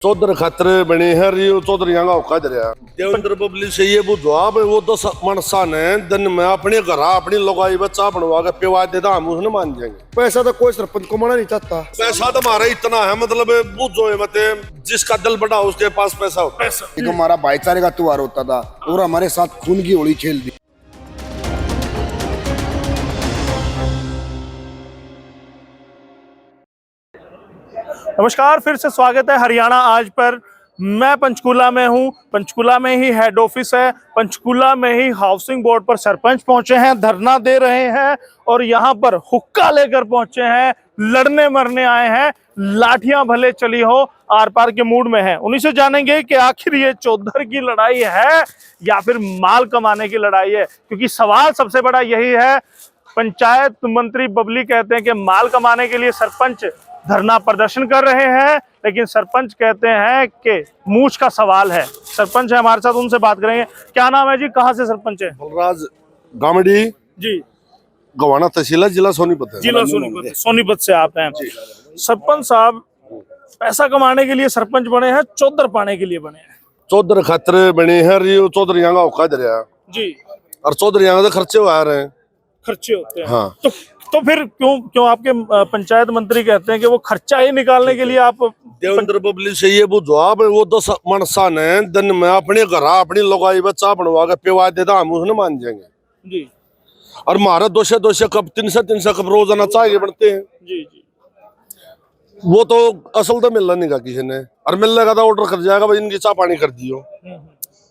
चौधर खतरे बने हैं रियो चौधरी यहाँ का दरिया देवेंद्र बबली से ये बुझो आप वो 10 मनसा ने दिन में अपने घर अपनी लगाई बच्चा बनवा के पिवा देता हम उसने मान जाएंगे। पैसा तो कोई सरपंच को मना नहीं चाहता। पैसा तो हमारा इतना है मतलब बुझो है मतलब जिसका दिल बड़ा उसके पास पैसा होता है। एक हमारा भाईचारे का त्योहार होता था और हमारे साथ खून की होली खेल दी। नमस्कार, फिर से स्वागत है हरियाणा आज पर। मैं पंचकूला में हूं। पंचकूला में ही हेड ऑफिस है। पंचकूला में ही हाउसिंग बोर्ड पर सरपंच पहुंचे हैं, धरना दे रहे हैं और यहां पर हुक्का लेकर पहुंचे हैं, लड़ने मरने आए हैं। लाठियां भले चली हो, आर पार के मूड में हैं। उन्हीं से जानेंगे कि आखिर ये चौधर की लड़ाई है या फिर माल कमाने की लड़ाई है, क्योंकि सवाल सबसे बड़ा यही है। पंचायत मंत्री बबली कहते हैं कि माल कमाने के लिए सरपंच धरना प्रदर्शन कर रहे हैं, लेकिन सरपंच कहते हैं कि मूछ का सवाल है। सरपंच है हमारे साथ, उनसे बात करेंगे। क्या नाम है जी, कहाँ से सरपंच है? बलराज गामड़ी जी, गवाना तहसील जिला सोनीपत है। जिला सोनीपत, सोनीपत से आप हैं। सरपंच साहब पैसा कमाने के लिए सरपंच बने हैं, चौधर पाने के लिए बने हैं? चौधर खतरे बने हैं रियो चौधरी यहाँ का दरिया जी, और चौधरी यहाँ से खर्चे आ रहे हैं। खर्चे होते हैं। हाँ। तो फिर क्यों आपके पंचायत मंत्री कहते हैं कि वो खर्चा ही निकालने के लिए आप देवेंद्र बबली से ये बुझो आप वो 10 मनसा ने दिन में अपने घर अपनी लगाई बच्चा बनवा के पिवा देता हम उसने मान जाएंगे जी। और हमारा 200 कप 300 कप रोजाना चाय बनते हैं जी जी। वो तो असल तो मिलना नहीं का किसी ने, और मिलने का तो ऑर्डर कर जाएगा भाई इनकी चाय पानी कर दियो।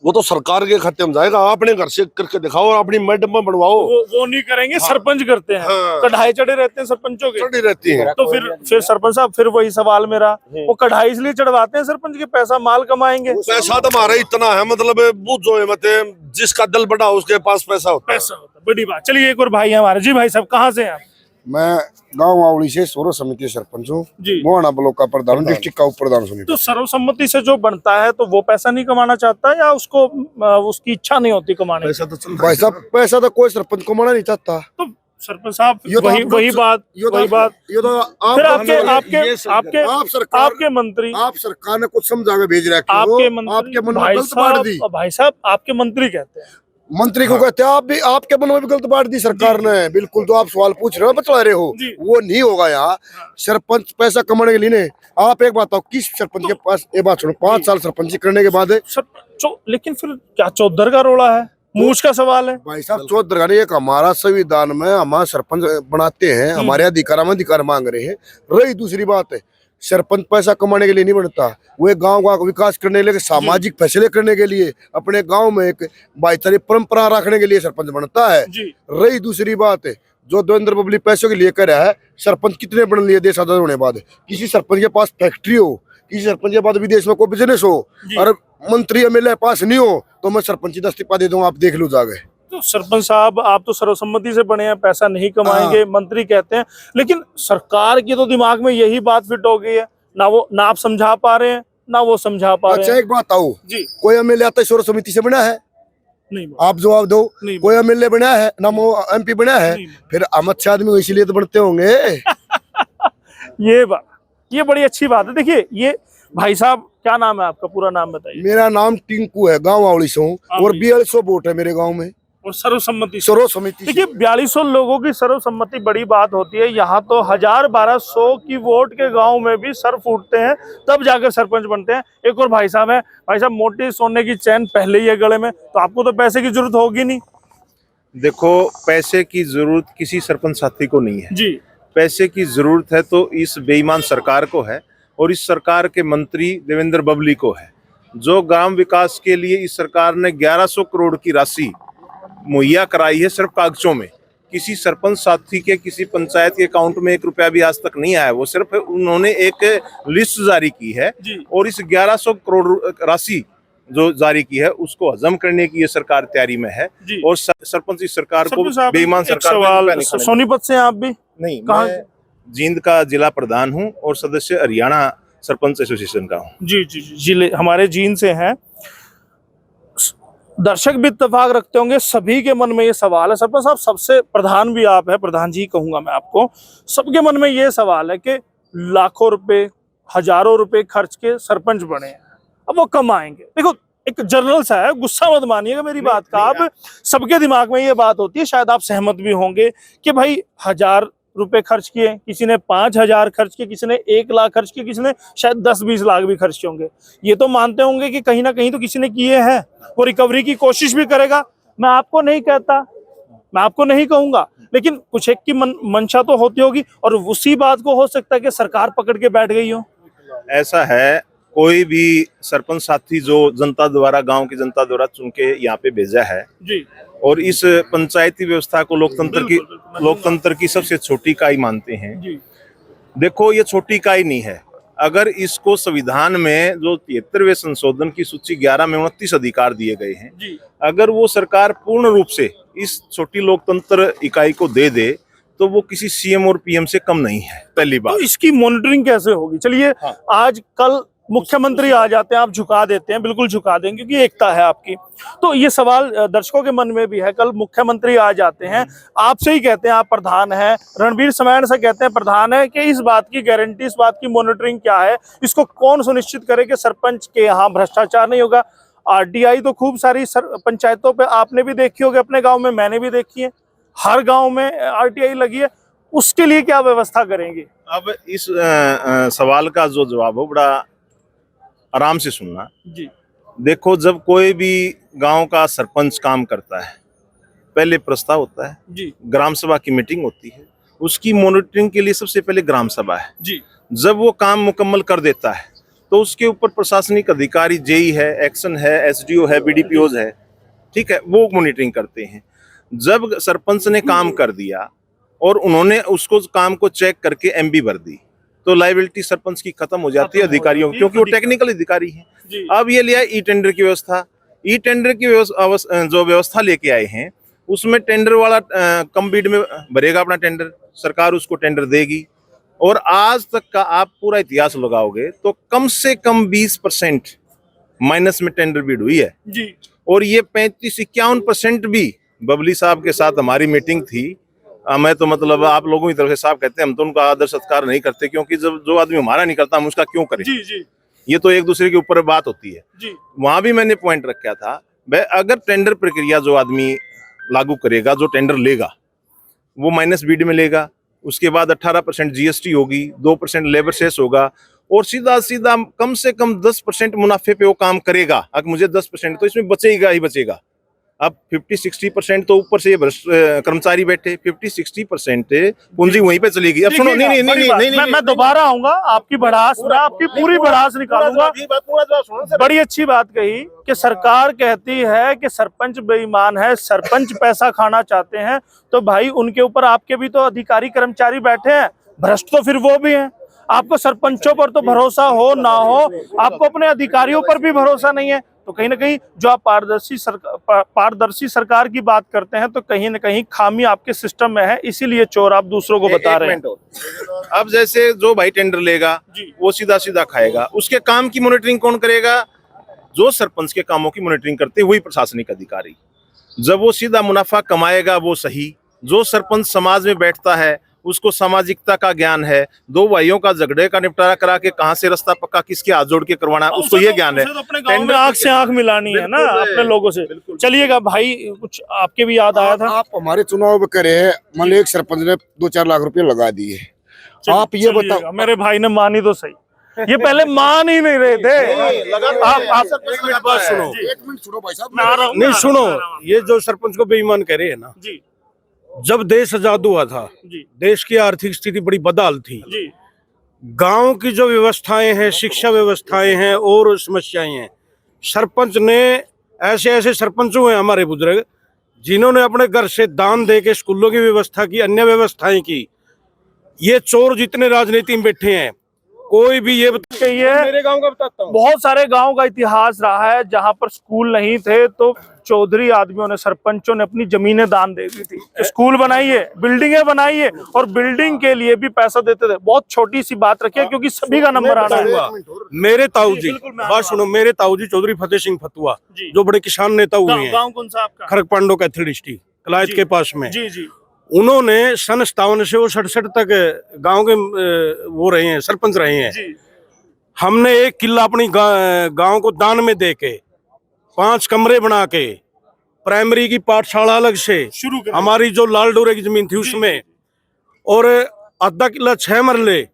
वो तो सरकार के खाते में जाएगा। अपने घर से करके दिखाओ और अपनी मैडम में बनवाओ। वो नहीं करेंगे। हाँ। सरपंच करते हैं। हाँ। कढ़ाई चढ़े रहते हैं सरपंचों के, चढ़ी रहती है। तो फिर सरपंच साहब, फिर वही सवाल मेरा, वो कढ़ाई इसलिए चढ़वाते हैं सरपंच के पैसा माल कमाएंगे। पैसा तो हमारा इतना है मतलब बुझो है मतलब जिसका दिल बड़ा उसके पास पैसा होता है। बड़ी बात। चलिए एक और भाई है हमारे। जी भाई साहब, कहाँ से हैं आप? मैं गांव आवली से सोरो समिति सरपंच हूँ, मोहना ब्लॉक का प्रधान, डिस्ट्रिक्ट का उप प्रधान सुनी। तो सर्वसम्मति से जो बनता है तो वो पैसा नहीं कमाना चाहता या उसको उसकी इच्छा नहीं होती कमाने? पैसा तो चल भाई साहब, पैसा तो कोई सरपंच को मना नहीं चाहता। तो सरपंच साहब वही बात ये तो आप आपके मंत्री, आप सरकार ने कुछ समझा के भेज रहा है। आपके मंत्री, आपके मन में गलत बांट दी। भाई साहब आपके मंत्री कहते हैं। मंत्री को कहते हैं आप भी, आपके मन में भी गलत बांट दी सरकार ने। बिल्कुल, तो आप सवाल पूछ रहे हो, बतला रहे हो, वो नहीं होगा यहाँ। सरपंच पैसा कमाने के लिए नहीं। आप एक बात, किस सरपंच के पास, ये बात सुनो, 5 साल सरपंच करने के बाद लेकिन फिर क्या चौधर का रोड़ा है? मूछ का सवाल है भाई साहब। चौधर एक हमारा संविधान में हमारा सरपंच बनाते हैं, हमारे अधिकार में अधिकार मांग रहे हैं। रही दूसरी बात है, सरपंच पैसा कमाने के लिए नहीं बनता, वो एक गांव का विकास करने के लिए, सामाजिक फैसले करने के लिए, अपने गांव में एक भाईचारे परंपरा रखने के लिए सरपंच बनता है। रही दूसरी बात है, जो देवेंद्र बबली पैसों के लिए कर रहा है, सरपंच कितने बन लिए देश आजाद होने बाद? किसी सरपंच के पास फैक्ट्री हो, किसी सरपंच के पास विदेश में कोई बिजनेस हो, और मंत्री एमएलए पास नहीं हो, तो मैं सरपंच का इस्तीफा दे दूंगा, आप देख लो जाके। तो सरपंच साहब आप तो सर्वसम्मति से बने हैं, पैसा नहीं कमाएंगे, मंत्री कहते हैं, लेकिन सरकार की तो दिमाग में यही बात फिट हो गई है। ना आप समझा पा रहे हैं, ना वो समझा पा रहे हैं। अच्छा एक बात आओ जी, कोई एमएलए आता है सर्व समिति से बना है? नहीं। आप जवाब दो। कोई एमएलए बना है ना, वो एमपी बना है? फिर अमित शाह आदमी इसीलिए तो बनते होंगे। ये बड़ी अच्छी बात है। देखिए ये भाई साहब, क्या नाम है आपका? पूरा नाम बताइए। मेरा नाम टिंकू है, गांव आवली से हूँ, और 4200 वोट है मेरे गांव में, और सर्वसम्मति। देखिए 4200 लोगों की सर्वसम्मति बड़ी बात होती है। यहाँ तो 1000-1200 की वोट के गांव में भी सर फूटते हैं, तब जाकर सरपंच बनते हैं। एक और भाई साहब है। भाई साहब, मोटी सोने की चैन पहले ही है गले में, तो आपको तो पैसे की जरूरत होगी नहीं। देखो, पैसे की जरूरत किसी सरपंच साथी को नहीं है जी। पैसे की जरूरत है तो इस बेईमान सरकार को है, और इस सरकार के मंत्री देवेंद्र बबली को है, जो ग्राम विकास के लिए इस सरकार ने 1100 करोड़ की राशि मुहैया कराई है सिर्फ कागजों में। किसी सरपंच साथी के, किसी पंचायत के अकाउंट में 1 रुपया भी आज तक नहीं आया। वो सिर्फ उन्होंने एक लिस्ट जारी की है, और इस 1100 करोड़ राशि जो जारी की है उसको हजम करने की ये सरकार तैयारी में है। और सरपंच इस सरकार को बेईमान सरकार। सोनीपत से आप भी? नहीं, मैं जींद का जिला प्रधान हूं और सदस्य हरियाणा सरपंच एसोसिएशन का हूं। जी जी जी, जिले हमारे जींद से हैं। दर्शक भी इत्तेफाक रखते होंगे, सभी के मन में ये सवाल है। सरपंच साहब, सबसे प्रधान भी आप है, प्रधान जी कहूंगा मैं आपको। सबके मन में ये सवाल है कि लाखों रुपए, हजारों रुपए खर्च के सरपंच बने हैं, अब वो कम आएंगे। देखो एक जर्नल सा है, गुस्सा मत मानिएगा मेरी बात का। अब सबके दिमाग में ये बात होती है, शायद आप सहमत भी होंगे कि भाई 1000 रुपए खर्च किए, किसी ने 5000 खर्च किए, किसी ने 1 लाख खर्च किए, किसी ने शायद 10-20 लाख भी खर्च किए होंगे। ये तो मानते होंगे कि कहीं ना कहीं तो किसी ने किए हैं, वो रिकवरी की कोशिश भी करेगा। मैं आपको नहीं कहता, मैं आपको नहीं कहूंगा, लेकिन कुछ एक की मंशा तो होती होगी, और उसी बात को हो सकता है कि सरकार पकड़ के बैठ गई हो। ऐसा है, कोई भी सरपंच साथी जो जनता द्वारा, गांव की जनता द्वारा चुन के यहाँ पे भेजा है जी, और इस पंचायती व्यवस्था को लोकतंत्र की सबसे छोटी इकाई मानते हैं जी। देखो, ये छोटी इकाई नहीं है। अगर इसको संविधान में जो 73वें संशोधन की सूची 11 में 29 अधिकार दिए गए हैं, अगर वो सरकार पूर्ण रूप से इस छोटी लोकतंत्र इकाई को दे दे तो वो किसी सीएम और पीएम से कम नहीं है। पहली बात, तो इसकी मॉनिटरिंग कैसे होगी? चलिए आज कल मुख्यमंत्री आ जाते हैं, आप झुका देते हैं, बिल्कुल झुका देंगे क्योंकि एकता है आपकी। तो ये सवाल दर्शकों के मन में भी है, कल मुख्यमंत्री आ जाते हैं, आपसे ही कहते हैं आप प्रधान हैं, रणबीर समैन से कहते हैं प्रधान है, कि इस बात की गारंटी, इस बात की मॉनिटरिंग क्या है, इसको कौन सुनिश्चित करे कि सरपंच के यहाँ भ्रष्टाचार नहीं होगा। आरटीआई तो खूब सारी पंचायतों पे आपने भी देखी होगी, अपने गाँव में मैंने भी देखी है, हर गाँव में आरटीआई लगी है, उसके लिए क्या व्यवस्था करेंगे? अब इस सवाल का जो जवाब हो बड़ा आराम से सुनना जी। देखो, जब कोई भी गांव का सरपंच काम करता है, पहले प्रस्ताव होता है जी, ग्राम सभा की मीटिंग होती है, उसकी मॉनिटरिंग के लिए सबसे पहले ग्राम सभा है जी। जब वो काम मुकम्मल कर देता है तो उसके ऊपर प्रशासनिक अधिकारी, जेई है, एक्शन है, एसडीओ है, बीडीपीओज है, ठीक है, वो मॉनिटरिंग करते हैं। जब सरपंच ने काम कर दिया और उन्होंने उसको काम को चेक करके एमबी भर दी तो लायबिलिटी सरपंच की खत्म हो जाती है अधिकारियों की, क्योंकि वो टेक्निकल अधिकारी हैं। अब ये लिया ई टेंडर की व्यवस्था। ई टेंडर की जो व्यवस्था लेके आए हैं उसमें टेंडर वाला कम बिड में भरेगा अपना टेंडर, सरकार उसको टेंडर देगी, और आज तक का आप पूरा इतिहास लगाओगे तो कम से कम 20% माइनस में टेंडर बिड हुई है जी। और ये 35-51% भी बबली साहब के साथ हमारी मीटिंग थी। मैं तो मतलब आप लोगों की तरफ से साहब कहते हैं, हम तो उनका आदर सत्कार नहीं करते, क्योंकि जब जो आदमी हमारा नहीं करता हम उसका क्यों करें। जी जी। ये तो एक दूसरे के ऊपर बात होती है जी। वहां भी मैंने पॉइंट रखा था, भाई अगर टेंडर प्रक्रिया जो आदमी लागू करेगा, जो टेंडर लेगा वो माइनस बिड में लेगा, उसके बाद 18% जीएसटी होगी, 2% लेबर सेस होगा, और सीधा सीधा कम से कम 10% मुनाफे पे वो काम करेगा। अगर मुझे 10% तो इसमें बचेगा ही बचेगा। अब 50-60% तो ऊपर से ये कर्मचारी बैठे, 50-60% पूंजी वहीं पे चलेगी। अब सुनो, नहीं, मैं दोबारा आऊंगा, आपकी भड़ास, मैं आपकी पूरी भड़ास निकालूंगा। बड़ी अच्छी बात कही कि सरकार कहती है कि सरपंच बेईमान है, सरपंच पैसा खाना चाहते हैं, तो भाई उनके ऊपर आपके भी तो अधिकारी कर्मचारी बैठे हैं, भ्रष्ट तो फिर वो भी हैं। आपको सरपंचों पर तो भरोसा हो ना हो, आपको अपने अधिकारियों पर भी भरोसा नहीं है, तो कहीं ना कहीं जो आप पारदर्शी सरकार की बात करते हैं तो कहीं ना कहीं खामी आपके सिस्टम में है, इसीलिए चोर आप दूसरों को बता रहे हैं। अब जैसे जो भाई टेंडर लेगा वो सीधा सीधा खाएगा, उसके काम की मॉनिटरिंग कौन करेगा? जो सरपंच के कामों की मॉनिटरिंग करते हैं वही प्रशासनिक अधिकारी। जब वो सीधा मुनाफा कमाएगा वो सही। जो सरपंच समाज में बैठता है उसको सामाजिकता का ज्ञान है, दो भाइयों का झगड़े का निपटारा करा के कहाँ से रास्ता पक्का किसके हाथ जोड़ के करवाना, उसको ये ज्ञान है। टेंडर आंख से आंख मिलानी है ना अपने लोगों से। चलिएगा भाई, कुछ आपके भी याद आया था? आप हमारे चुनाव करे, मान लो एक सरपंच ने 2-4 लाख रुपए लगा दिए, आप ये बताओ। मेरे भाई ने मानी तो सही, ये पहले मान ही नहीं रहे थे। आप एक मिनट बात सुनो, एक मिनट सुनो भाई साहब। नहीं सुनो, ये जो सरपंच को बेईमान कह रहे हैं ना जी, जब देश आजाद हुआ था जी, देश की आर्थिक स्थिति बड़ी बदहाल थी जी, गांव की जो व्यवस्थाएं हैं, शिक्षा व्यवस्थाएं हैं और समस्याएं हैं, सरपंच ने ऐसे ऐसे सरपंच हुए हमारे बुजुर्ग जिन्होंने अपने घर से दान दे के स्कूलों की व्यवस्था की, अन्य व्यवस्थाएं की। ये चोर जितने राजनीति में बैठे हैं, कोई भी ये मेरे गांव का बताता हूँ, बहुत सारे गांव का इतिहास रहा है जहां पर स्कूल नहीं थे तो चौधरी आदमियों ने, सरपंचों ने अपनी जमीनें दान दे दी थी, स्कूल बनाइए, बिल्डिंगें बनाइए, और बिल्डिंग के लिए भी पैसा देते थे। बहुत छोटी सी बात रखिए क्योंकि सभी का नंबर आना है। मेरे ताऊजी, बात सुनो, मेरे ताऊजी चौधरी फतेह सिंह फतुआ जो बड़े किसान नेता हुए हैं, गाँव कौन सा आपका? खरक पांडो कैथल डिस्ट्रिक्ट कलायत के पास में। जी जी। उन्होंने सन 57 से वो 67 तक गांव के वो रहे हैं, सरपंच रहे हैं। जी। हमने एक किला अपनी गांव को दान में दे के 5 कमरे बना के प्राइमरी की पाठशाला अलग से शुरू करें। हमारी जो लाल डोरे की जमीन थी उसमें, और आधा किला 6 मरले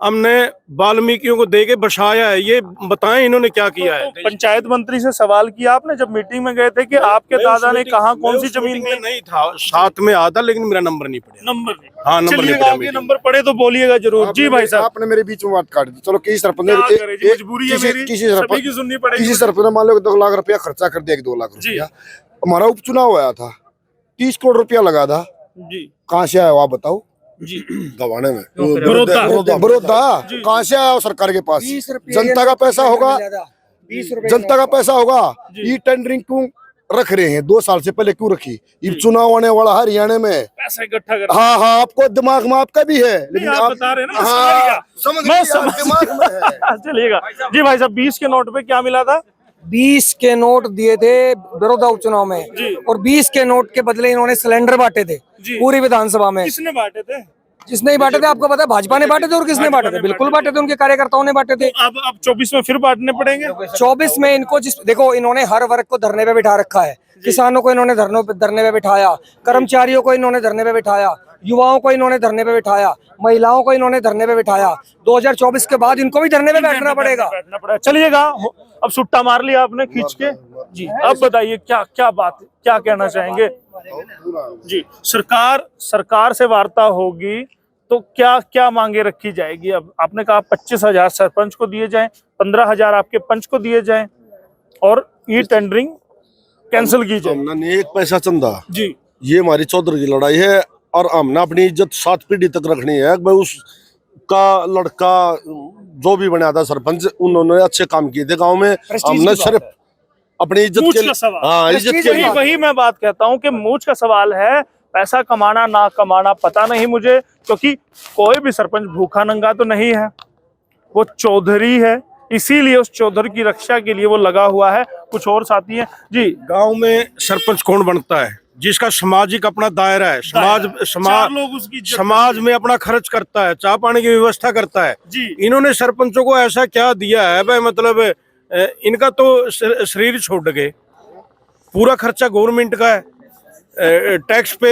हमने वाल्मीकियों को दे के बसाया है। ये बताएं इन्होंने क्या किया है। पंचायत मंत्री से सवाल किया आपने जब मीटिंग में गए थे कि आपके दादा ने कहा कौन सी जमीन में दी? नहीं था, साथ में आता, लेकिन मेरा नंबर नहीं पड़ा। नंबर नहीं। हाँ, नंबर नहीं चलिएगा, पड़ा आगे मेरा। नंबर पड़े तो बोलिएगा जरूर। जी भाई साहब, आपने मेरे बीच में बात काट दी। चलो किसी सरपंच क्या ने करें जी, मजबूरी है मेरी, किसी सभी की सुननी पड़ेगी। किसी सरपंच ने मान लो 2 लाख रुपया खर्चा कर दिया, 2 लाख रुपया। हमारा उपचुनाव हुआ था, 30 करोड़ रुपया लगा था। जी कहाँ से आया वो आप बताओ? जी गवाने में बड़ौदा। कहाँ से आया वो सरकार के पास? जनता का पैसा होगा, जनता का पैसा होगा। ये टेंडरिंग क्यों रख रहे हैं? 2 साल से पहले क्यों रखी? ये चुनाव आने वाला है हरियाणा में। पैसा इकट्ठा कर। हाँ हाँ, आपको दिमाग में आपका भी है, लेकिन आप बता रहे हैं ना, हाँ, समझ मैं गए, समझ दिमाग में है। चलिएगा जी भाई साहब, 20 के नोट पे क्या मिला था? 20 के नोट दिए थे बड़ौदा उपचुनाव में, और 20 के नोट के बदले इन्होंने सिलेंडर बांटे थे पूरी विधानसभा में। किसने बांटे थे? जिसने ही बांटे थे आपको पता है, भाजपा ने बांटे थे। और किसने बांटे थे? बिल्कुल बांटे थे, उनके कार्यकर्ताओं ने बांटे थे। तो अब 24 में फिर बांटने पड़ेंगे। 24 में इनको देखो, इन्होंने हर वर्ग को धरने पे बिठा रखा है। किसानों को इन्होंने धरने पे बिठाया, कर्मचारियों को इन्होंने धरने पे बिठाया, युवाओं को इन्होंने धरने पे बिठाया, महिलाओं को इन्होंने धरने पे बिठाया। 2024 के बाद इनको भी धरने पे बैठना पड़ेगा। चलिएगा, अब सुट्टा मार लिया आपने खींच के। जी अब बताइए क्या क्या बात, क्या कहना चाहेंगे? जी, सरकार से वार्ता होगी तो क्या क्या मांगे रखी जाएगी? अब आपने कहा 25,000 सरपंच को दिए जाएं, 15,000 आपके पंच को दिए जाएं, और ये टेंडरिंग कैंसिल की जाए। हमने 1 पैसा चंदा, जी ये हमारी चौधरी की लड़ाई है, और हमने अपनी इज्जत 7 पीढ़ी तक रखनी है। भाई उसका लड़का जो भी बना था सरपंच, उन्होंने अच्छे काम किए थे गांव में। हमने सिर्फ अपनी इज्जत के लिए, हाँ, इज्जत के लिए। वही मैं बात कहता हूँ कि मूछ का सवाल है। पैसा कमाना ना कमाना पता नहीं मुझे, क्योंकि कोई भी सरपंच भूखा नंगा तो नहीं है, वो चौधरी है, इसीलिए उस चौधरी की रक्षा के लिए वो लगा हुआ है। कुछ और साथी हैं जी। गांव में सरपंच कौन बनता है? जिसका सामाजिक अपना दायरा है, समाज में अपना खर्च करता है, चाय पानी की व्यवस्था करता है जी। इन्होंने सरपंचों को ऐसा क्या दिया है भाई? मतलब इनका तो शरीर छोड़ गए, पूरा खर्चा गवर्नमेंट का है। टैक्स पे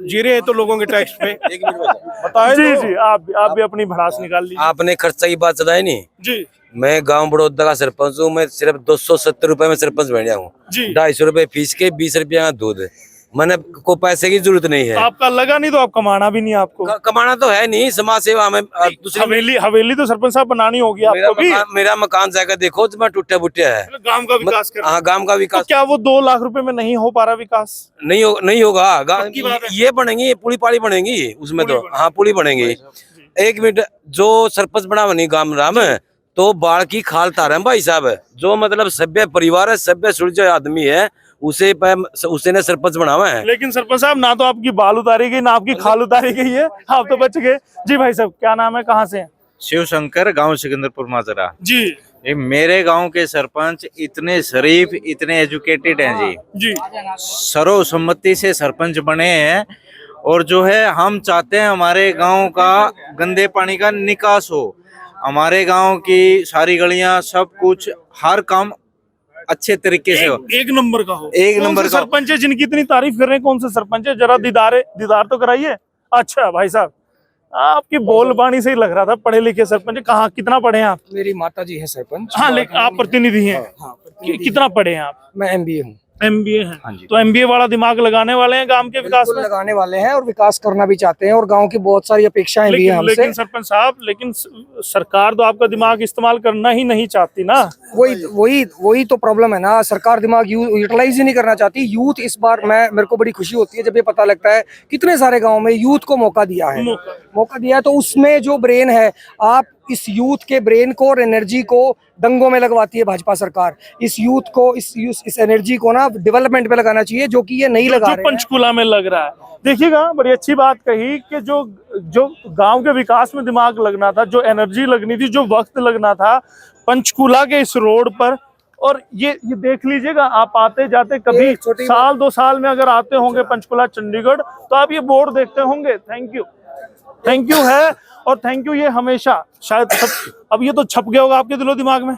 जी रहे हैं तो लोगों के टैक्स पे बताए। जी जी, आप भी अपनी भड़ास निकाल लीजिए। आपने खर्चा की बात बताई नहीं जी। मैं गांव बड़ौदा का सरपंच हूँ। मैं सिर्फ 270 रुपए में सरपंच बन गया हूँ। 250 रुपए फीस के, 20 रुपया का दूध। मैंने को पैसे की जरूरत नहीं है। आपका लगा नहीं तो आप कमाना भी नहीं आपको। कमाना तो है नहीं, समाज सेवा में। दूसरी हवेली तो सरपंच साहब बनानी होगी आपको भी। मेरा मकान जाकर देखो तो मैं टूटे बुट्टे है। गांव का विकास करना। हाँ, गांव का विकास। तो क्या वो 2 लाख रुपए में नहीं हो पा रहा विकास? नहीं होगा। ये बनेंगी, पुली पाड़ी बनेंगी उसमें तो। हाँ, पुली बनेंगी। 1 मिनट, जो सरपंच बना बनी गांव राम तो बाढ़ की खाल तार भाई साहब। जो मतलब सभ्य परिवार है, सभ्य सुलझे आदमी है, उसे ने सरपंच बनावा है। लेकिन सरपंच साहब, ना तो आपकी बाल उतारी गई, ना आपकी खाल उतारी गई है, आप तो बच गए। जी भाई साहब, क्या नाम है, कहाँ से हैं? शिव शंकर, गांव सिकंदरपुर माजरा जी। ये मेरे गांव के सरपंच इतने शरीफ, इतने एजुकेटेड हैं जी। सर्वसम्मति से सरपंच बने हैं। और जो है, हम चाहते हैं हमारे गांव का गंदे पानी का निकास हो, हमारे गांव की सारी गलियां, सब कुछ, हर काम अच्छे तरीके से हो, एक नंबर का हो। एक नंबर का। सरपंच है जिनकी इतनी तारीफ कर रहे हैं, कौन से सरपंच है? जरा दीदार तो कराइए। अच्छा भाई साहब, आपकी बोलबाणी से ही लग रहा था पढ़े लिखे सरपंच। कहाँ, कितना पढ़े हैं आप? मेरी माता जी है सरपंच। हाँ, लेकिन आप प्रतिनिधि हैं। कितना पढ़े हैं आप? मैं MBA हूँ। MBA है, तो MBA वाला दिमाग लगाने वाले हैं गांव के विकास में। लगाने वाले हैं और विकास करना भी चाहते हैं, और गांव की बहुत सारी अपेक्षाएं भी हैं हमसे। लेकिन सरपंच साहब, लेकिन सरकार तो आपका दिमाग इस्तेमाल करना ही नहीं चाहती ना। वही तो प्रॉब्लम है ना। सरकार दिमाग यूटिलाइज ही नहीं करना चाहती। यूथ इस बार मेरे को बड़ी खुशी होती है जब ये पता लगता है कितने सारे गाँव में यूथ को मौका दिया है। तो उसमें जो ब्रेन है, आप इस यूथ के ब्रेन को और एनर्जी को दंगों में लगवाती है भाजपा सरकार। इस यूथ को, इस एनर्जी को ना डेवलपमेंट पे लगाना चाहिए, जो कि ये नहीं लगा रहे हैं। पंचकूला में लग रहा है। देखिएगा, बड़ी अच्छी बात कही कि जो गांव के विकास में दिमाग लगना था, जो एनर्जी लगनी थी, जो वक्त लगना था, पंचकूला के इस रोड पर। और ये देख लीजिएगा, आप आते जाते कभी साल 2 साल में अगर आते होंगे पंचकूला चंडीगढ़, तो आप ये बोर्ड देखते होंगे। Thank you. थैंक यू है और थैंक यू ये हमेशा शायद अब ये तो छप गया होगा आपके दिलो दिमाग में।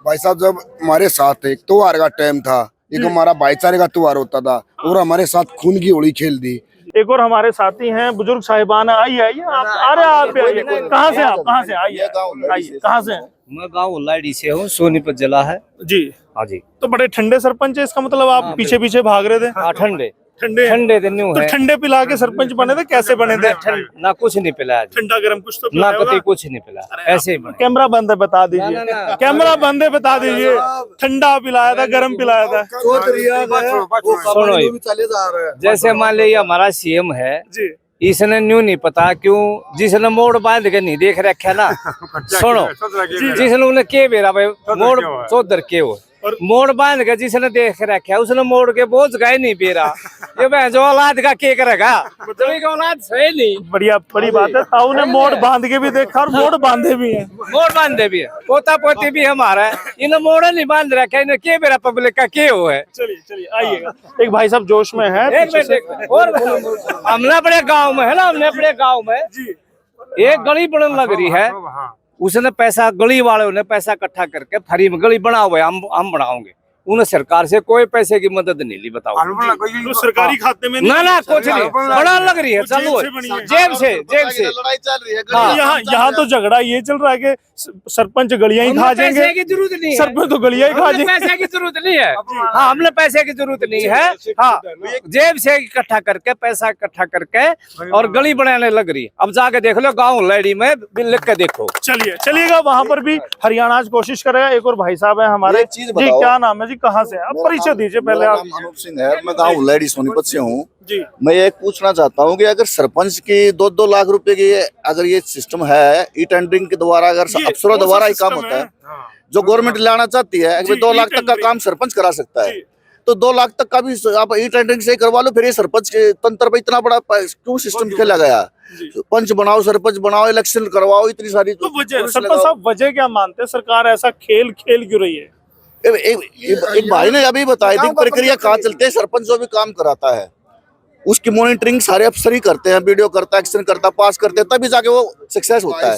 भाई साहब जब हमारे साथ एक त्योहार का टाइम था, एक हमारा भाईचारे का त्योहार होता था और हमारे साथ खून की होली खेल दी। एक और हमारे साथी हैं बुजुर्ग साहिबान, आइए आइए आप, अरे आप भी आइए। कहाँ से आप, कहाँ से आइए आइए, कहाँ से? मैं गाँव उल्लाड़ी से हूँ, सोनीपत जिला है जी। हाँ जी। तो बड़े ठंडे सरपंच है, इसका मतलब आप पीछे पीछे भाग रहे थे? हाँ, ठंडे ठंडे ठंडे दिन तो है। ठंडे पिला के सरपंच बने थे, कैसे बने थे? ना कुछ नहीं पिलाया जी। ठंडा गर्म कुछ तो ना पिलाया होगा? कभी कुछ नहीं पिलाया, ऐसे ही बने। कैमरा बंद है, बता दीजिए। कैमरा बंद है, बता दीजिए। ठंडा पिलाया था, गर्म पिलाया था? सुनो ये, जैसे मान लीजिए हमारा सीएम है जी इसने न्यू नहीं पता क्यों जिसने मोड़ बांध के नहीं देख रखा ना। सुनो जिसने उन्हें के बेरा भाई मोड़ चौधर के हो मोड़ बांध के जिसने देख रखा उसने मोड़ के बोझ गए नहीं पेरा। ये मैं जो औलाद का के करेगा, औलाद सही नहीं। बढ़िया, बड़ी बात है। ताऊ ने मोड़ बांध के भी देखा और मोड़ बांधे भी है। मोड़ बांधे भी है, पोता पोती भी हमारा है, इन्हें मोड़ नहीं बांध रखा, इन्हें के मेरा पब्लिक का के हो है। चलिए चलिए आइएगा। एक भाई साहब जोश में है एक मिनट और हमने अपने गाँव में है ना, हमने अपने गाँव में एक गली बनने लग रही है, उसने पैसा गली वालों ने पैसा इकट्ठा करके फ्री में गली बना हुआ है, हम बनाओगे। उन्हें सरकार से कोई पैसे की मदद नहीं ली, बताओ। तो सरकारी खाते में ना कुछ नहीं, बड़ा लग रही है, चालू है जेब से लड़ाई चल रही है। यहाँ तो झगड़ा ये चल रहा है कि सरपंच गलियां ही खा जाएंगे। पैसे की जरूरत नहीं है, सरपंच तो गलियां ही खा जाएंगे। पैसे की जरूरत नहीं है। हाँ, हमने पैसे की जरूरत नहीं है। हाँ, जेब से इकट्ठा करके पैसा इकट्ठा करके और गली बनाने लग रही है। अब जाके देख लो गाँव लड़ी में बिल लिख के देखो। चलिए चलिएगा, वहां पर भी हरियाणा आज कोशिश करेगा। एक और भाई साहब है हमारे जी, क्या नाम है जी, कहाँ से? आप परिचय दीजिए पहले। आप? अनूप सिंह है, मैं गाँव उल्लाड़ी सोनीपत से हूँ जी। मैं ये पूछना चाहता हूँ कि अगर सरपंच की 2-2 लाख रुपए की अगर ये सिस्टम है ई टेंडरिंग के द्वारा, अगर अफसरों द्वारा ही काम होता है, जो गवर्नमेंट लाना चाहती है, अगर 2 लाख तक का काम सरपंच करा सकता है, तो 2 लाख तक का भी आप ई टेंडरिंग से करवा लो। फिर ये सरपंच के तंत्र पे इतना बड़ा क्यों सिस्टम खेला गया? पंच बनाओ, सरपंच बनाओ, इलेक्शन करवाओ, इतनी सारी तो वजह सरपंच साहब वजह क्या मानते हैं? सरकार ऐसा खेल क्यों रही है? एक भाई ने अभी बताया थी प्रक्रिया कहाँ चलते है, सरपंच जो भी काम कराता है उसकी मॉनिटरिंग सारे अफसर ही करते हैं, वीडियो करता है, एक्शन करता है, पास करते हैं, तभी जाके वो सक्सेस होता है।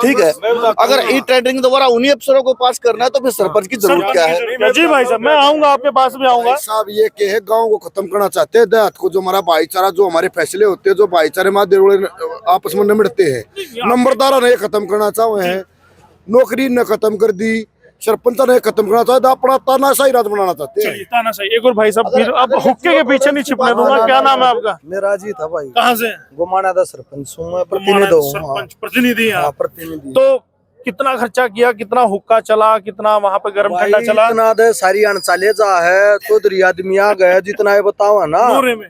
ठीक है, अगर ई टेंडरिंग द्वारा उन्हीं अफसरों को पास करना है तो फिर सरपंच की जरूरत क्या है? जी भाई साहब, मैं आऊंगा आपके पास भी आऊंगा। साहब ये के है, गाँव को खत्म करना चाहते हैं, देहात को, जो हमारा भाईचारा, जो हमारे फैसले होते हैं, जो भाईचारे में आपस में निमटते हैं, नंबरदारा ने खत्म करना चाहे हैं, नौकरी ने खत्म कर दी, सरपंच ने खत्म करना चाहता, अपना तानाशाही राज बनाना चाहते हैं। तानाशाही। एक और भाई साहब, अब हुक्के के पीछे नहीं छिपने दूंगा। क्या नाम है आपका? मेरा जी था भाई। कहाँ से? गोमाना था सरपंच हूँ मैं, प्रतिनिधि हूँ। प्रतिनिधि हैं। प्रतिनिधि। तो कितना खर्चा किया, कितना हुक्का चला, कितना वहाँ पे गर्म ठंडा चला? इतना दे सारी अनचाले जा है तो आदमी आ गए, जितना है बताओ है ना।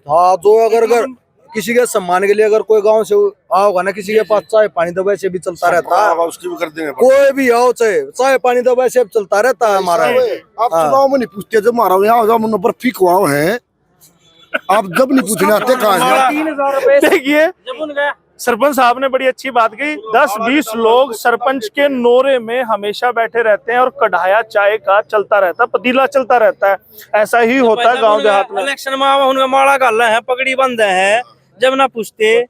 हाँ, जो अगर किसी के सम्मान के लिए अगर कोई गांव से आओगा ना, किसी के पास चाय पानी तो वैसे भी चलता रहता है, उसकी भी कर देंगे। कोई भी आओ चाय पानी तो वैसे चलता रहता है हमारा। आप चुनाव में नहीं पूछते, जब मारा यहाँ नंबर फिक हुआ है, आप जब नहीं पूछने आते कहाँ? 3000 रुपए। देखिए सरपंच साहब ने बड़ी अच्छी बात कही। 10-20 लोग सरपंच के नोरे में हमेशा बैठे रहते हैं और कढ़ाया चाय का चलता रहता है, पतीला चलता रहता है। ऐसा ही होता है गाँव देहात में। इलेक्शन में उनका माड़ा गाल है, पगड़ी बंद है, जब ना पूछते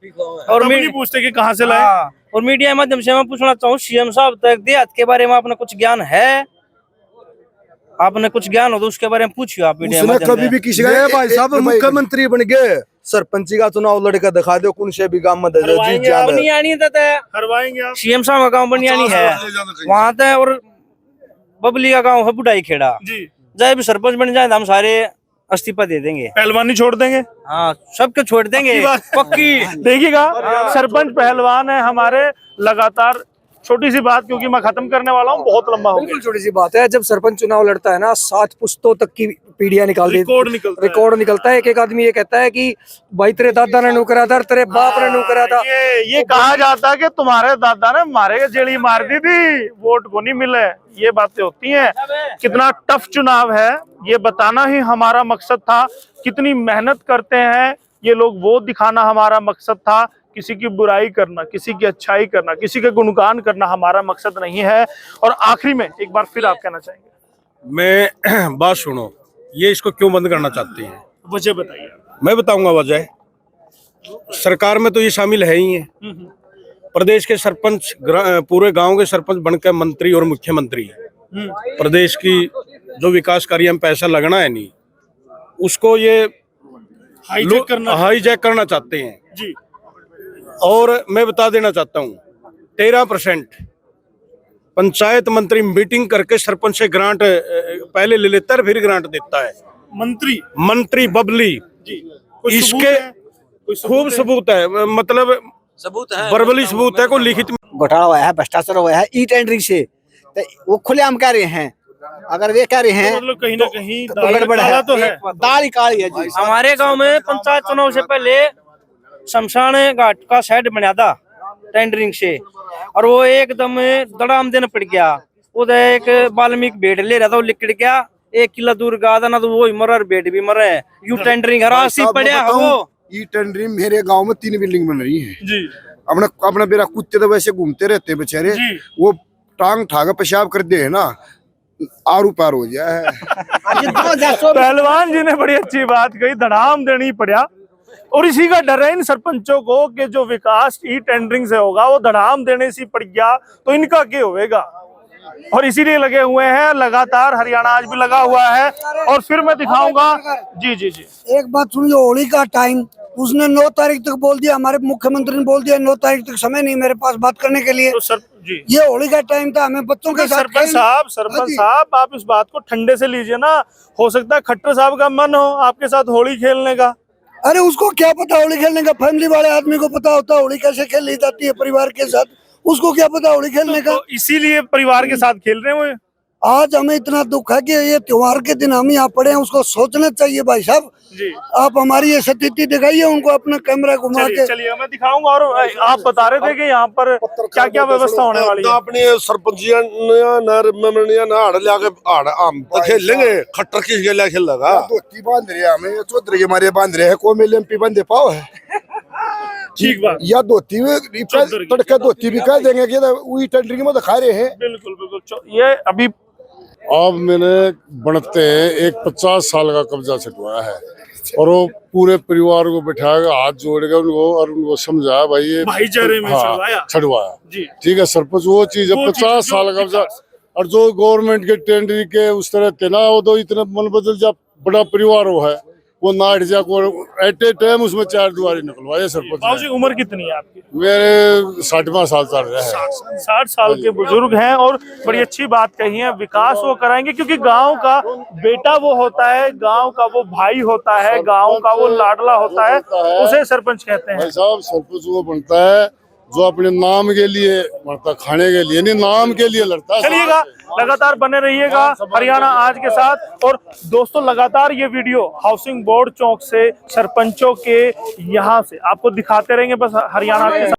और नहीं पूछते कि कहाँ से लाए। और मीडिया के माध्यम से मैं पूछना चाहूँ, सीएम साहब तक देहात के बारे में आपने कुछ ज्ञान है? आपने कुछ ज्ञान हो तो उसके बारे में पूछिए आप मीडिया में। कभी भी किसी का भाई साहब मुख्यमंत्री बन गए, सरपंची का चुनाव लड़का दिखा दो, कौन से भी गाँव में करवाएंगे। सीएम साहब का गाँव बनियानी है वहाँ तक, और बबली का गाँव है बुढ़ाई खेड़ा। जब भी सरपंच बन जाए हम सारे इस्तीफा दे देंगे, पहलवानी छोड़ देंगे। हाँ, सबके छोड़ देंगे पक्की। देखिएगा, सरपंच पहलवान है हमारे। लगातार छोटी सी बात, क्योंकि मैं खत्म करने वाला हूँ, बहुत लंबा हो गया। छोटी सी बात है, जब सरपंच चुनाव लड़ता है ना, 7 पुश्तों तक की पीढ़ियां रिकॉर्ड निकलता है। एक आदमी ये कहता है कि भाई तेरे दादा ने नू करा था, तेरे बाप ने नू करा था। ये कहा जाता है कि तुम्हारे दादा ने मारे जेड़ी मार दी थी, वोट को नहीं मिले। ये बातें होती हैं। कितना टफ चुनाव है ये बताना ही हमारा मकसद था। कितनी मेहनत करते हैं ये लोग, वो दिखाना हमारा मकसद था। किसी की बुराई करना, किसी की अच्छाई करना, किसी के गुणगान करना हमारा मकसद नहीं है। और आखिरी में एक बार फिर आप कहना चाहेंगे? मैं बात सुनो, ये इसको क्यों बंद करना चाहती है? वजह बताइए। मैं बताऊंगा वजह। सरकार में तो ये शामिल है ही है, प्रदेश के सरपंच पूरे गांव के सरपंच बनकर मंत्री और मुख्यमंत्री प्रदेश की जो विकास कार्य में पैसा लगना है नहीं उसको ये हाईजैक करना चाहते हैं जी। और मैं बता देना चाहता हूँ 13% पंचायत मंत्री मीटिंग करके सरपंच से ग्रांट पहले ले लेता है फिर ग्रांट देता है। मंत्री बबली जी। इसके खूब सबूत है, मतलब सबूत है, वर्बली सबूत है, को लिखित घोटाला हुआ है, भ्रष्टाचार हुआ है ई टेंडरिंग से, तो वो खुलेआम कह रहे हैं। अगर वे कह रहे हैं मतलब कहीं ना कहीं तो गड़बड़ है, तो है। दाल ही काली है जी। हमारे गांव में पंचायत चुनाव से पहले शमशान घाट का शेड बना था टेंडरिंग से, और वो एकदम दड़ाम देना पड़ गया। उधर एक वाल्मीकि बेड ले रहा था, वो लिकड़ गया, 1 किलो दूर गा था ना, तो वो ही मरा और बेड भी मरा है। यू टेंडरिंग हरासी पड़ा है वो। ई टेंडरिंग मेरे गांव में 3 बिल्डिंग बन रही है जी। अपना मेरा कुत्ते तो वैसे घूमते रहते हैं बेचारे, वो टांग ठाकर पेशाब कर दे है ना, आरू पार हो गया है। पहलवान जी ने बड़ी अच्छी बात कही, धड़ाम देनी पड़ा। और इसी का डर है इन सरपंचों को कि जो विकास ई टेंडरिंग से होगा वो धड़ाम देने से पड़ गया तो इनका क्या होगा, और इसीलिए लगे हुए हैं लगातार। हरियाणा आज भी लगा हुआ है और फिर मैं दिखाऊंगा। जी जी जी। एक बात सुनिए, होली का टाइम उसने 9 तारीख तक बोल दिया, हमारे मुख्यमंत्री ने बोल दिया 9 तारीख तक समय नहीं मेरे पास बात करने के लिए। तो सर जी, ये होली का टाइम था, हमें बच्चों के साथ। सरपंच साहब आप इस बात को ठंडे से लीजिए ना, हो सकता है खट्टर साहब का मन हो आपके साथ होली खेलने का। अरे उसको क्या पता होली खेलने का, फैमिली वाले आदमी को पता होता है होली कैसे खेली जाती है परिवार के साथ, उसको क्या पता होली खेलने का। तो इसीलिए परिवार के साथ खेल रहे हैं। आज हमें इतना दुख है कि ये त्योहार के दिन हम यहाँ पड़े हैं, उसको सोचना चाहिए भाई साहब जी। आप हमारी ये स्थिति दिखाइए उनको, अपना कैमरा घुमा के। चलिए मैं दिखाऊंगा। और आप बता रहे थे कि यहाँ पर क्या क्या व्यवस्था होने वाली है। अपनी सरपंचिया खेल लेंगे, खट्टर किस गेला खेल लगा, धोती बांध रहे हमें, चौधरी हमारे बांध रहे हैं, को मिले एमपी बंदे पाओ है ठीक बात। या धोती में तड़के धोती भी कह देंगे कि वही टेंडरिंग में दिखा रहे हैं। बिल्कुल बिल्कुल। ये अभी अब मैंने बनते एक 50 साल का कब्जा छुटवाया है और वो पूरे परिवार को बैठा के हाथ जोड़ेगा उनको और उनको समझाया भाई ये भाईचारे में छुड़वाया जी। ठीक है सरपंच वो चीज है 50 साल का कब्जा। और जो गवर्नमेंट के टेंडरिंग के उस तरह थे ना, वो तो इतना मन बदल जा, बड़ा परिवार वो है, वो ना हट जा को एट ए टाइम उसमें 4 दुआरी निकलवाए सरपंच। उम्र कितनी है आपकी? मेरे 60वां साल चल रहा है। 60 साल के बुजुर्ग हैं और बड़ी अच्छी बात कही है। विकास वो कराएंगे क्योंकि गांव का बेटा वो होता है, गांव का वो भाई होता है, गांव का वो लाडला होता है, उसे सरपंच कहते हैं। भाई साहब सरपंच वो बनता है जो अपने नाम के लिए मरता, खाने के लिए नहीं, नाम के लिए लड़ता है। चलिएगा, लगातार बने रहिएगा हरियाणा आज के साथ। और दोस्तों लगातार ये वीडियो हाउसिंग बोर्ड चौक से सरपंचों के यहाँ से आपको दिखाते रहेंगे बस हरियाणा के साथ।